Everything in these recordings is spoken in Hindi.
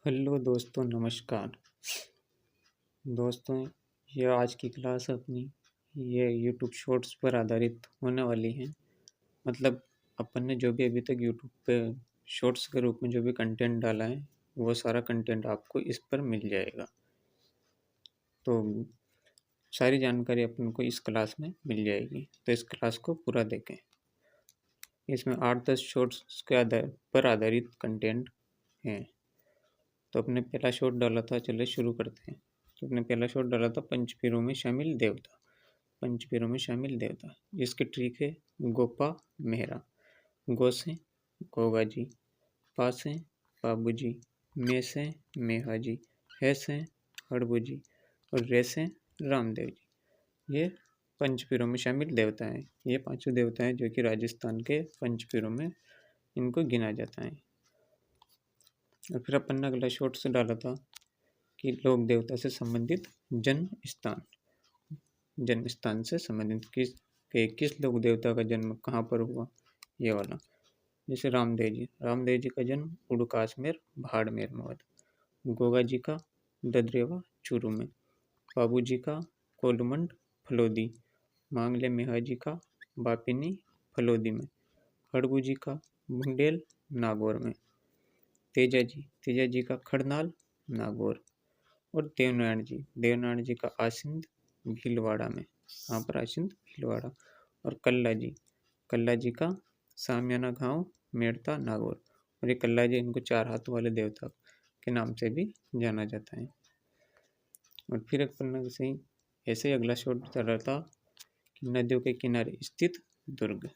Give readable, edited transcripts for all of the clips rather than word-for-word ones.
हेलो दोस्तों, नमस्कार। दोस्तों, ये आज की क्लास अपनी ये यूट्यूब शॉर्ट्स पर आधारित होने वाली है। मतलब अपन ने जो भी अभी तक यूट्यूब पे शॉर्ट्स के रूप में जो भी कंटेंट डाला है, वो सारा कंटेंट आपको इस पर मिल जाएगा। तो सारी जानकारी अपन को इस क्लास में मिल जाएगी, तो इस क्लास को पूरा देखें। इसमें 8-10 शॉर्ट्स के पर आधारित कंटेंट हैं। तो अपने पहला शॉट डाला था, चलिए शुरू करते हैं। तो अपने पहला शॉट डाला था पंचपीरों में शामिल देवता। पंचपीरों में शामिल देवता, जिसके ट्रिक है गोपा मेहरा। गो से गोगा जी, पा से बाबू जी, मे से मेहा जी, है से हड़बू जी और रे से रामदेव जी। ये पंचपीरों में शामिल देवता हैं। ये पांचों देवता हैं जो कि राजस्थान के पंचपीरों में इनको गिना जाता है। और फिर अपन ने अगला शॉर्ट से डाला था कि लोक देवता से संबंधित जन्म स्थान से संबंधित किस लोक देवता का जन्म कहाँ पर हुआ, ये वाला। जैसे रामदेव जी का जन्म उड़कासमेर भाड़मेर में हुआ था। गोगा जी का ददरेवा चूरू में, बाबू जी का कोलमंड फलोदी, मांगले मेहा जी का बापिनी फलोदी में, हड़बू जी का बुंडेल नागौर में, तेजा जी का खड़नाल नागौर, और देवनारायण जी का आसिंद भीलवाड़ा में, यहाँ पर आसिंद भीलवाड़ा, और कल्ला जी का सामियाना गांव मेड़ता नागौर। और ये कल्ला जी, इनको 4 हाथों वाले देवता के नाम से भी जाना जाता है। और फिर अपन से ऐसे ही अगला शॉट बता रहा था कि नदियों के किनारे स्थित दुर्ग।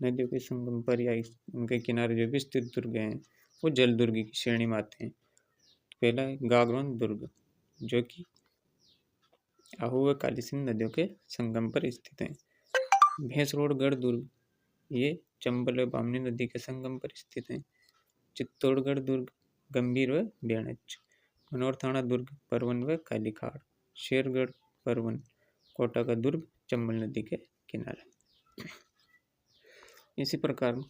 नदियों के संगम पर या उनके किनारे जो भी स्थित दुर्ग हैं, वो जल दुर्ग की श्रेणी में आते हैं। पहला है गागरोन दुर्ग, जो कि आहू व काली सिंध नदियों के संगम पर स्थित है। भैंसरोडगढ़ दुर्ग, ये चंबल व बामनी नदी के संगम पर स्थित है। चित्तौड़गढ़ दुर्ग गंभीर व बेणच, मनोर थाना दुर्ग परवन व कालीखाड़, शेरगढ़ परवन, कोटा का दुर्ग चंबल नदी के किनारे। इसी प्रकार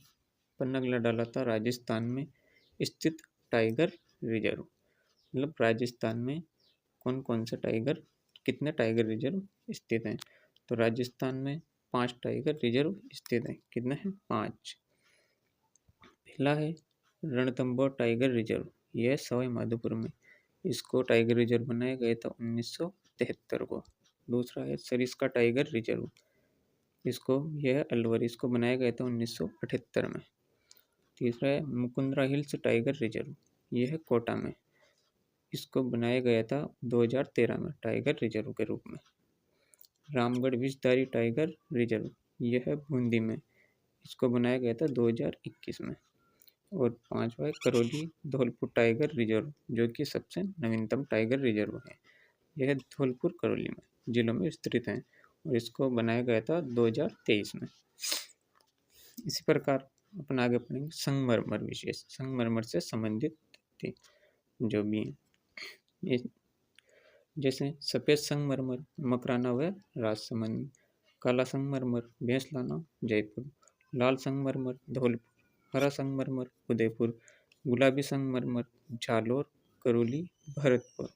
पन्नगला डाला था राजस्थान में स्थित टाइगर रिजर्व। मतलब राजस्थान में कौन कौन से कितने टाइगर रिजर्व स्थित हैं। तो राजस्थान में 5 टाइगर रिजर्व स्थित हैं। कितने हैं? 5। पहला है रणथंभौर टाइगर रिजर्व, यह सवाई माधोपुर में। इसको टाइगर रिजर्व बनाया गया था 1973 को। दूसरा है सरिस्का टाइगर रिजर्व, यह अलवर, इसको बनाया गया था 1978 में। तीसरा है मुकुंदरा हिल्स टाइगर रिजर्व, यह है कोटा में, इसको बनाया गया था 2013 में टाइगर रिजर्व के रूप में। रामगढ़ विषधारी टाइगर रिजर्व, यह है बूंदी में, इसको बनाया गया था 2021 में। और 5वां है करौली धौलपुर टाइगर रिजर्व, जो कि सबसे नवीनतम टाइगर रिजर्व है। यह धौलपुर करौली में जिलों में स्थित है और इसको बनाया गया था 2023 में। इसी प्रकार अपन आगे पढ़ेंगे संगमरमर विशेष। संगमरमर से संबंधित जो भी है, जैसे सफ़ेद संगमरमर मकराना व राजसमंद, काला संगमरमर भैंसलाना जयपुर, लाल संगमरमर धौलपुर, हरा संगमरमर उदयपुर, गुलाबी संगमरमर जालोर करौली भरतपुर,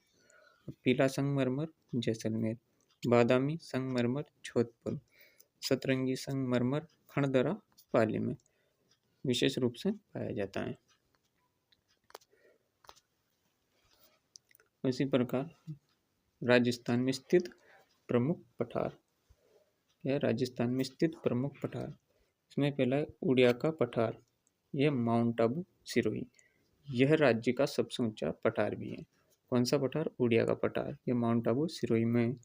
पीला संगमरमर जैसलमेर, बादामी संगमरमर जोधपुर, सतरंगी संगमरमर खंडदरा पाली में विशेष रूप से पाया जाता है। इसी प्रकार राजस्थान में स्थित प्रमुख पठार, यह राजस्थान में स्थित प्रमुख पठार, इसमें पहला है उड़िया का पठार, यह माउंट आबू सिरोही, यह राज्य का सबसे ऊंचा पठार भी है। कौन सा पठार? उड़िया का पठार, यह माउंट आबू सिरोही में।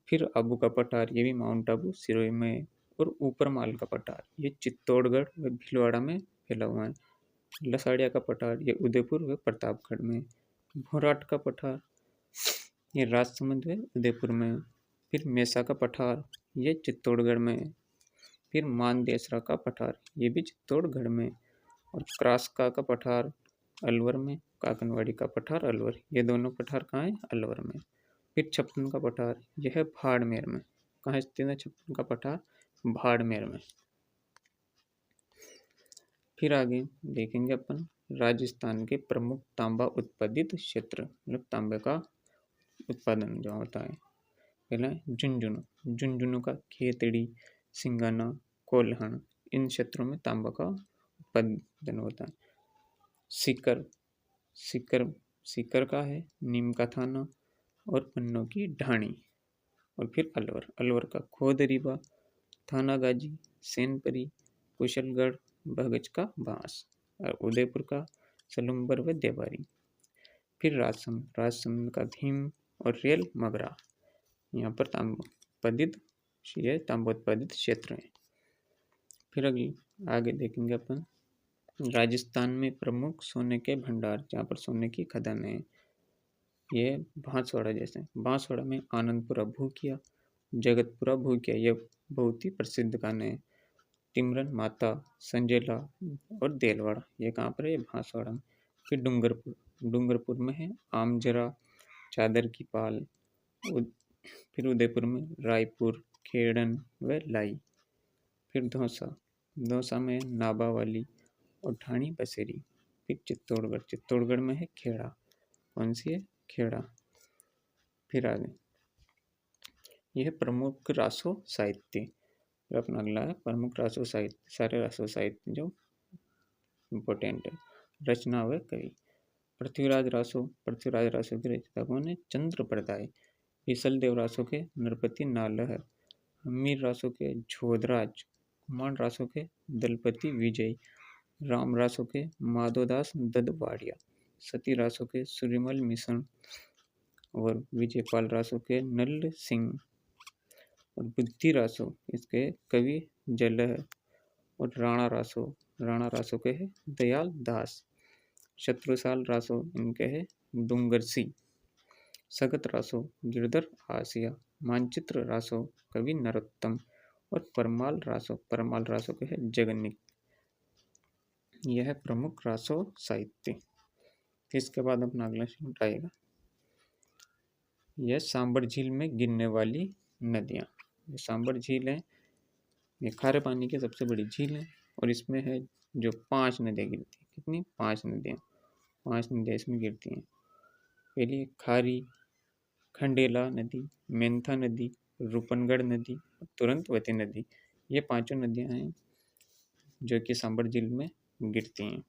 फिर आबू का पठार, ये भी माउंट आबू सिरोही में। और ऊपर माल का पठार, ये चित्तौड़गढ़ व भीलवाड़ा में फैला हुआ है। लसाड़िया का पठार, ये उदयपुर व प्रतापगढ़ में। भोराट का पठार, ये राजसमंद व उदयपुर में। फिर मेसा का पठार, ये चित्तौड़गढ़ में। फिर मानदेसरा का पठार, ये भी चित्तौड़गढ़ में। और क्रासका का पठार अलवर में, काकनवाड़ी का पठार अलवर, ये दोनों पठार कहाँ हैं? अलवर में। फिर छप्पन का पठार, यह है भाड़मेर में। कहाँ स्थित है छप्पन का पठार? भाड़मेर में। फिर आगे देखेंगे अपन राजस्थान के प्रमुख तांबा उत्पादित क्षेत्र, मतलब तांबे का उत्पादन जो होता है। पहला है झुंझुनू। झुंझुनू का खेतड़ी, सिंगाना, कोल्हान, इन क्षेत्रों में तांबा का उत्पादन होता है। सीकर। सीकर सीकर का है नीम का थाना और पन्नों की ढाणी। और फिर अलवर। अलवर का खोदरीबा, थानागाजी, सेनपरी, कुशलगढ़, भगज का बांस। और उदयपुर का सलुम्बर व देवारी। फिर राजसमंद। राजसमंद का भीम और रेल मगरा। यहाँ पर तांबोत्पादित क्षेत्र है। फिर आगे देखेंगे अपन राजस्थान में प्रमुख सोने के भंडार, जहाँ पर सोने की खदानें हैं। ये बांसवाड़ा जैसे, बांसवाड़ा में आनंदपुरा भूकिया, जगतपुरा भूकिया, ये बहुत ही प्रसिद्ध खाने हैं। टिमरन माता, संजेला और देलवाड़ा, ये कहाँ पर है? बांसवाड़ा में। फिर डूंगरपुर। डूंगरपुर में है आमजरा, चादर की पाल। फिर उदयपुर में रायपुर, खेड़न व लाई। फिर धौसा। धौसा में नाबावाली और ढाणी बसेरी। फिर चित्तौड़गढ़। चित्तौड़गढ़ में है खेड़ा। कौन सी है? खेड़ा। फिर आगे यह प्रमुख रासो साहित्य, अपना अगला है प्रमुख रासो साहित्य। सारे रासो साहित्य जो इम्पोर्टेंट है। रचना व कवि। पृथ्वीराज रासो। पृथ्वीराज रासो के रचयिता कौन है? चंद्र प्रदाय। ईसलदेव रासो के नरपति नालहर। हमीर रासो के झोधराज। कुमार रासो के दलपति विजय। राम रासो के माधोदास ददवाड़िया। सती रासो के सूर्यमल मिश्रण। और विजयपाल रासो के नल्ल सिंह। और बुद्धि रासो इसके कवि जलह। और राणा रासो के है दयाल दास। शत्रुसाल रासो इनके है डूंगर सिंह। सगत रासो गिरधर आसिया। मानचित्र रासो कवि नरोत्तम। और परमाल रासो के है जगन्निक। यह प्रमुख रासो साहित्य। इसके बाद अपना अगला शब्द आएगा, यह सांबर झील में गिरने वाली नदियाँ। ये सांबर झील है, ये खारे पानी की सबसे बड़ी झील है और इसमें है जो 5 नदियाँ गिरती हैं। कितनी? 5 नदियाँ इसमें गिरती हैं। पहली खारी, खंडेला नदी, मेंथा नदी, रूपनगढ़ नदी, तुरंतवती नदी। ये 5 नदियाँ हैं जो कि सांबर झील में गिरती हैं।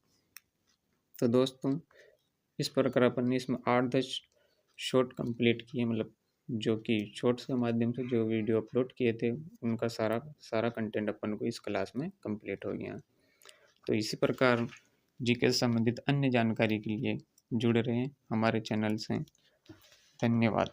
तो दोस्तों इस प्रकार अपन ने इसमें 8-10 शॉर्ट कंप्लीट किए, मतलब जो कि शॉर्ट्स के माध्यम से जो वीडियो अपलोड किए थे उनका सारा कंटेंट अपन को इस क्लास में कंप्लीट हो गया। तो इसी प्रकार जीके से संबंधित अन्य जानकारी के लिए जुड़े रहें हमारे चैनल से। धन्यवाद।